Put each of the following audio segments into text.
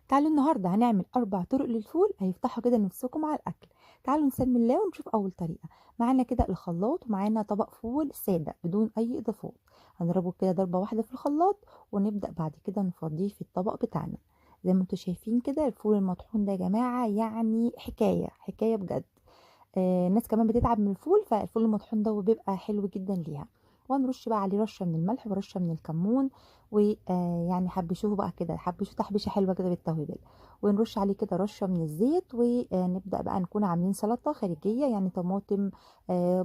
تعالوا النهاردة هنعمل 4 طرق للفول هيفتحوا كده نفسكم على الأكل. تعالوا نسمي الله ونشوف أول طريقة. معانا كده الخلاط ومعانا طبق فول سادة بدون أي إضافات. هنضربه كده ضربة واحدة في الخلاط ونبدأ بعد كده نفضيه في الطبق بتاعنا. زي ما انتوا شايفين كده الفول المطحون ده يا جماعة يعني حكاية حكاية بجد. الناس كمان بتتعب من الفول، فالفول المطحون ده بيبقى حلو جدًا ليها. وهنرش بقى عليه رشة من الملح ورشة من الكمون، ويعني حبشوه بقى كده، حبشوه تحبيشة حلوة كده بالتوابل، ونرش عليه كده رشة من الزيت، ونبدأ بقى نكون عاملين سلطة خارجية يعني طماطم،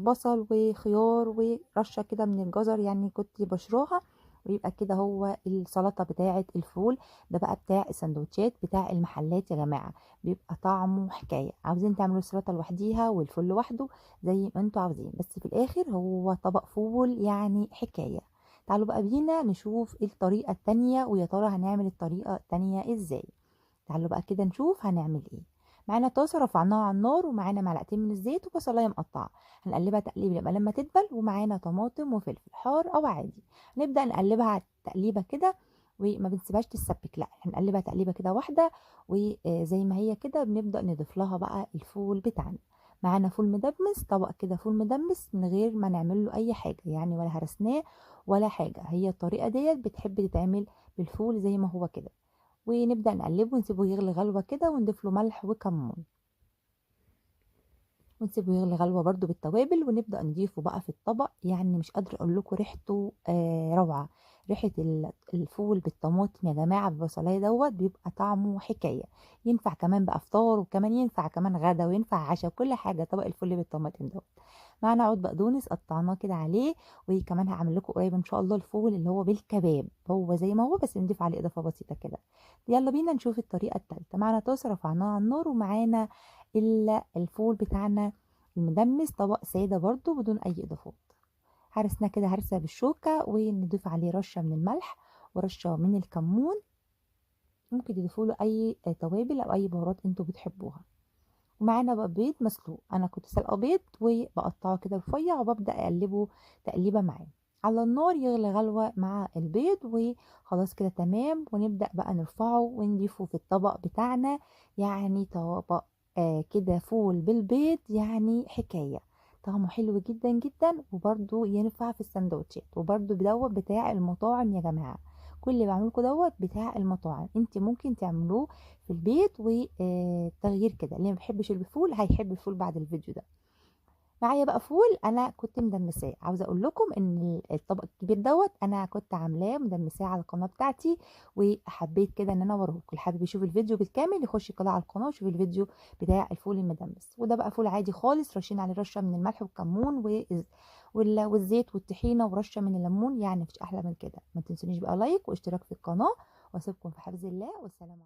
بصل وخيار ورشة كده من الجزر يعني كنت بشراها، ويبقى كده هو السلطة بتاعة الفول. ده بقى بتاع الساندوتشات بتاع المحلات يا جماعة. بيبقى طعمه حكاية. عاوزين تعملوا السلطة لوحديها والفول لوحده زي ما انتوا عاوزين، بس في الاخر هو طبق فول يعني حكاية. تعالوا بقى بينا نشوف ايه الطريقة التانية، ويا ترى هنعمل الطريقة التانية ازاي. تعالوا بقى كده نشوف هنعمل ايه. معانا طاسة رفعناها على النار ومعانا معلقتين من الزيت وبصلاية مقطعة. هنقلبها تقليب لما تدبل، ومعانا طماطم وفلفل حار او عادي. نبدأ نقلبها تقليبة كده، وما بنسيبهاش تتسبك، لا هنقلبها تقليبة كده واحدة. وزي ما هي كده بنبدأ نضيف لها بقى الفول بتاعنا. معانا فول مدمس، طبق كده فول مدمس من غير ما نعمل له اي حاجة يعني، ولا هرسناه ولا حاجة. هي الطريقة ديت بتحب تتعمل بالفول زي ما هو كده. ونبدأ نقلبه ونسيبه يغلي غلوة كده ونضيف له ملح وكمون، ونسيبه يغلي غلوة برضو بالتوابل، ونبدأ نضيفه بقى في الطبق. يعني مش قادرة اقول لكم ريحته روعة. ريحة الفول بالطماطم يا جماعة بالبصلاية دوت بيبقى طعمه حكاية. ينفع كمان بقى فطار، وكمان ينفع كمان غدا، وينفع عشاء، وكل حاجة طبق الفول بالطماطم دوت. معانا عود بقدونس قطعناه كده عليه. وكمان هعمل لكم قريب ان شاء الله الفول اللي هو بالكباب، هو زي ما هو بس نضيف عليه اضافة بسيطة كده. يلا بينا نشوف الطريقة التالتة. معانا طاسة رفعناها على النار ومعانا الفول بتاعنا المدمس، طبق سادة برضو بدون أي إضافات. هرسنا كده هرسة بالشوكة ونضيف عليه رشة من الملح ورشة من الكمون. ممكن تضيفوا له أي توابل أو أي بهارات انتوا بتحبوها. ومعانا بقى بيض مسلوق، أنا كنت سلقة بيض وبقطعه كده رفيع وببدأ أقلبه تقليبة معاه على النار يغلي غلوة مع البيض. وخلاص كده تمام، ونبدأ بقى نرفعه ونضيفه في الطبق بتاعنا. يعني طبق كده فول بالبيض يعني حكاية. طعمه حلو جدا جدا، وبرده ينفع في السندوتشات، وبرده بدوت بتاع المطاعم يا جماعة. كل اللي بعملكوا دوت بتاع المطاعم، انت ممكن تعملوه في البيت. وتغيير كده، اللي ما بيحبش الفول هيحب الفول بعد الفيديو ده. معايا بقى فول انا كنت مدمساه. عاوزه اقول لكم ان الطبق الكبير دوت انا كنت عاملاه مدمساه على القناه بتاعتي، وحبيت كده ان انا اوريكم. اللي حابب يشوف الفيديو بالكامل يخش كده على القناه ويشوف الفيديو بتاع الفول المدمس. وده بقى فول عادي خالص، رشين عليه رشه من الملح والكمون والزيت والطحينه ورشه من الليمون. يعني مفيش احلى من كده. ما تنسونيش بقى لايك واشتراك في القناه، واسيبكم في حفظ الله، والسلام عليكم.